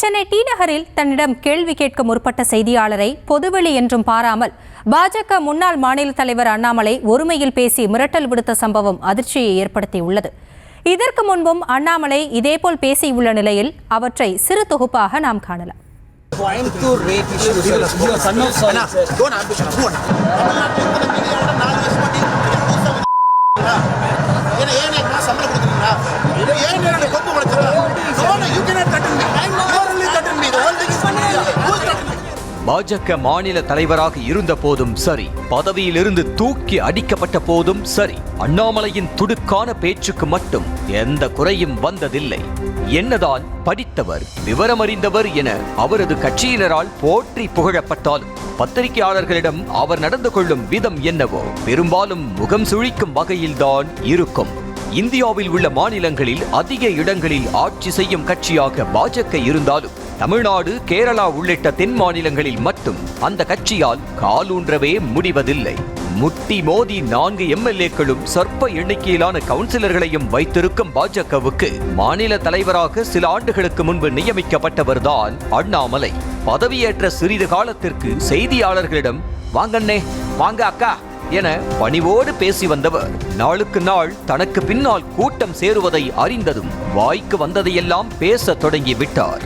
Chennai D நகரில் தன்னிடம் கேள்வி கேட்க முற்பட்ட செய்தியாளரை பொதுவெளி என்றும் பாராமல் பாஜக முன்னாள் மாநில தலைவர் அண்ணாமலை ஒருமையில் பேசி மிரட்டல் விடுத்த சம்பவம் அதிர்ச்சியை ஏற்படுத்தியுள்ளது. இதற்கு முன்பும் அண்ணாமலை இதேபோல் பேசியுள்ள நிலையில் அவற்றை சிறு தொகுப்பாக நாம் காணலாம். பாஜக மாநில தலைவராக இருந்த போதும் சரி, பதவியிலிருந்து தூக்கி அடிக்கப்பட்ட போதும் சரி, அண்ணாமலையின் துடுக்கான பேச்சுக்கு மட்டும் எந்த குறையும் வந்ததில்லை. என்னதான் படித்தவர், விவரமறிந்தவர் என அவரது கட்சியினரால் போற்றி புகழப்பட்டாலும் பத்திரிகையாளர்களிடம் அவர் நடந்து கொள்ளும் விதம் என்னவோ பெரும்பாலும் முகம் சுழிக்கும் வகையில்தான் இருக்கும். இந்தியாவில் உள்ள மாநிலங்களில் அதிக இடங்களில் ஆட்சி செய்யும் கட்சியாக பாஜக இருந்தாலும் தமிழ்நாடு, கேரளா உள்ளிட்ட தென் மாநிலங்களில் மட்டும் அந்த கட்சியால் காலூன்றவே முடிவதில்லை. முட்டி மோதி 4 எம்எல்ஏக்களும் சொற்ப எண்ணிக்கையிலான கவுன்சிலர்களையும் வைத்திருக்கும் பாஜகவுக்கு மாநில தலைவராக சில ஆண்டுகளுக்கு முன்பு நியமிக்கப்பட்டவர்தான் அண்ணாமலை. பதவியேற்ற சிறிது காலத்திற்கு செய்தியாளர்களிடம் வாங்கண்ணே, வாங்க அக்கா என பணிவோடு பேசி வந்தவர் நாளுக்கு நாள் தனக்கு பின்னால் கூட்டம் சேருவதை அறிந்ததும் வாய்க்கு வந்ததையெல்லாம் பேச தொடங்கி விட்டார்.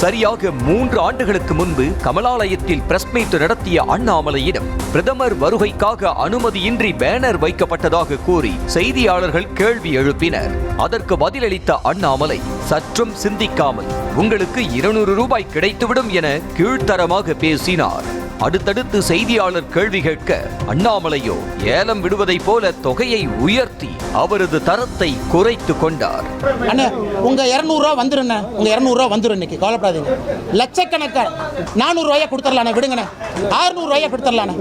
சரியாக 3 ஆண்டுகளுக்கு முன்பு கமலாலயத்தில் பிரஸ் மீட் நடத்திய அண்ணாமலையிடம் பிரதமர் வருகைக்காக அனுமதியின்றி பேனர் வைக்கப்பட்டதாக கூறி செய்தியாளர்கள் கேள்வி எழுப்பினர். அதற்கு பதிலளித்த அண்ணாமலை சற்றும் சிந்திக்காமல் உங்களுக்கு 200 ரூபாய் கிடைத்துவிடும் என கீழ்த்தரமாக பேசினார். அடுத்தடுத்து செய்தியாளர் கேள்வி கேட்க அண்ணாமலையோ ஏலம் விடுவதை போல தொகையை உயர்த்தி அவரது தரத்தை குறைத்து கொண்டார். உங்க 200 ரூபா வந்துருங்க, உங்க 200 ரூபா வந்துரும், இன்னைக்கு கவலைப்படாதீங்க. லட்சக்கணக்கான 400 ரூபாயா கொடுத்துடலாம் விடுங்க, 600 ரூபாயா கொடுத்துடலாம்,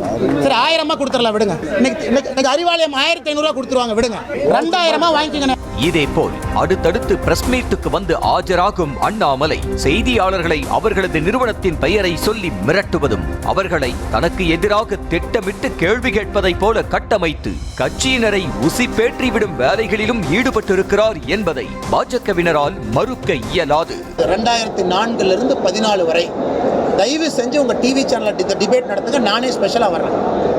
சரி 1000 கொடுத்துடலாம் விடுங்க. இன்னைக்கு அறிவாலயம் 1500 ரூபா கொடுத்துருவாங்க விடுங்க, 2000 வாங்கிக்கங்க. இதே போல் அடுத்தடுத்து பிரஸ் மீட்டுக்கு வந்து ஆஜராகும் அண்ணாமலை செய்தியாளர்களை அவர்களது நிறுவனத்தின் பெயரை சொல்லி மிரட்டுவதும் அவர்களை தனக்கு எதிராக திட்டமிட்டு கேள்வி கேட்பதை போல கட்டமைத்து கட்சியினரை உசிப்பேற்றிவிடும் வேலைகளிலும் ஈடுபட்டிருக்கிறார் என்பதை பாஜகவினரால் மறுக்க இயலாது. 2004 14 வரை தயவு செஞ்சு உங்க டிவி சேனல்ல இந்த டிபேட் நடத்துங்க. நானே ஸ்பெஷலா வர்றேன்,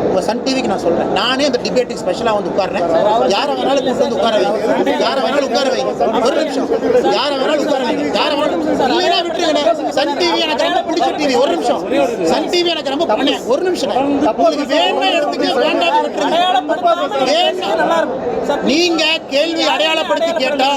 உங்க சன் டிவிக்கு நான் சொல்றேன், நானே அந்த டிபேட்டுக்கு ஸ்பெஷலா வந்து உட்கார்றேன். யாரை வேணாலும் கூட்டு வந்து உட்கார வைங்க, யாரை வேணாலும் உட்கார வைங்க, ஒரு நிமிஷம், யாரை வேணாலும் உட்கார வைங்க, யாரை வேணாலும் இல்லைனா விட்டுருங்க. சன் டிவி எனக்கு ரொம்ப பிடிச்ச டிவி, ஒரு நிமிஷம். சன் டிவி எனக்கு ரொம்ப பிடிச்ச, ஒரு நிமிஷம். உங்களுக்கு வேணும்னா எடுத்துக்க, வேண்டாம் விட்டுருங்க. நீங்க கேள்வி அடையாளப்படுத்தி கேட்டா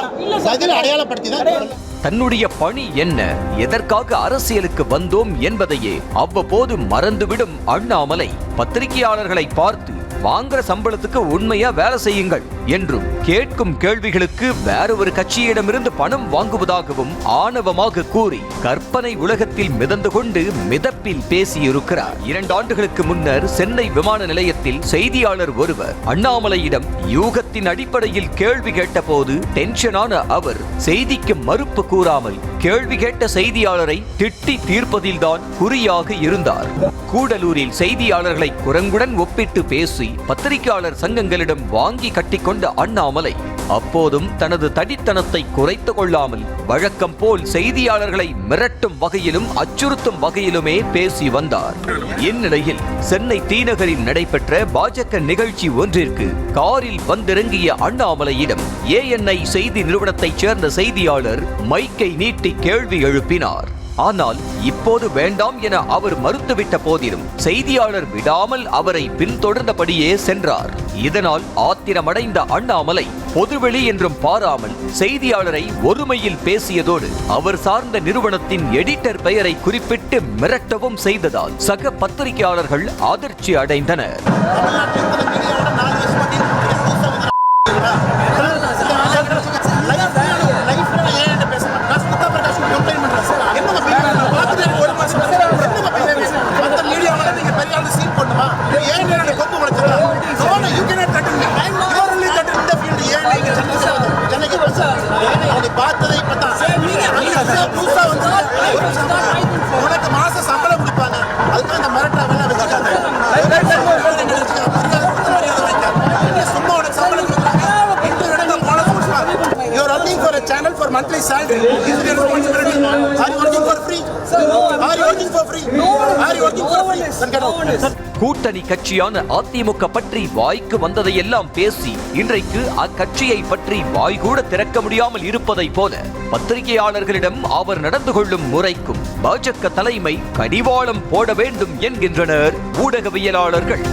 பதில் அடையாளப்படுத்தி தான். தன்னுடைய பணி என்ன, எதற்காக அரசியலுக்கு வந்தோம் என்பதையே அவ்வப்போது மறந்துவிடும் அண்ணாமலை பத்திரிகையாளர்களை பார்த்து வாங்குற சம்பளத்துக்கு உண்மையா வேலை செய்யுங்கள் என்றும் கேட்கும் கேள்விகளுக்கு வேற ஒரு கட்சியிடமிருந்து பணம் வாங்குவதாகவும் ஆணவமாக கூறி கற்பனை உலகத்தில் மிதந்து கொண்டு மிதப்பில் பேசியிருக்கிறார். 2 ஆண்டுகளுக்கு முன்னர் சென்னை விமான நிலையத்தில் செய்தியாளர் ஒருவர் அண்ணாமலையிடம் யூகத்தின் அடிப்படையில் கேள்வி கேட்ட போது டென்ஷனான அவர் செய்திக்கு மறுப்பு கூறாமல் கேள்வி கேட்ட செய்தியாளரை திட்டி தீர்ப்பதில்தான் குறியாக இருந்தார். கூடலூரில் செய்தியாளர்களை குரங்குடன் ஒப்பிட்டு பேசி பத்திரிகையாளர் சங்கங்களிடம் வாங்கி கட்டிக்கொண்ட அண்ணாமலை அப்போதும் தனது தடித்தனத்தை குறைத்து கொள்ளாமல் வழக்கம் போல் செய்தியாளர்களை மிரட்டும் வகையிலும் அச்சுறுத்தும் வகையிலுமே பேசி வந்தார். இந்நிலையில் சென்னை டி நகரில் நடைபெற்ற பாஜக நிகழ்ச்சி ஒன்றிற்கு காரில் வந்திறங்கிய அண்ணாமலையிடம் ANI செய்தி நிறுவனத்தைச் சேர்ந்த செய்தியாளர் மைக்கை நீட்டி கேள்வி எழுப்பினார். ஆனால் இப்போது வேண்டாம் என அவர் மறுத்துவிட்ட போதிலும் செய்தியாளர் விடாமல் அவரை பின்தொடர்ந்தபடியே சென்றார். இதனால் ஆத்திரமடைந்த அண்ணாமலை பொதுவெளி என்றும் பாராமல் செய்தியாளரை ஒருமையில் பேசியதோடு அவர் சார்ந்த நிறுவனத்தின் எடிட்டர் பெயரை குறிப்பிட்டு மிரட்டவும் செய்ததால் சக பத்திரிகையாளர்கள் அதிர்ச்சி அடைந்தனர். உனக்கு மாசம் சம்பளம் கொடுப்பாங்க, அதுக்கு அந்த மிரட்டா monthly salary. Is it your responsibility? Are you working for free? Are you working for free? Are you working for free? Then get out. கூட்டணி கட்சியான அதிமுக பற்றி வாய்க்கு வந்ததையெல்லாம் பேசி இன்றைக்கு அக்கட்சியை பற்றி வாய் கூட திறக்க முடியாமல் இருப்பதை போல பத்திரிகையாளர்களிடம் அவர் நடந்து கொள்ளும் முறைக்கும் பாஜக தலைமை கடிவாளம் போட வேண்டும் என்கின்றனர் ஊடகவியலாளர்கள்.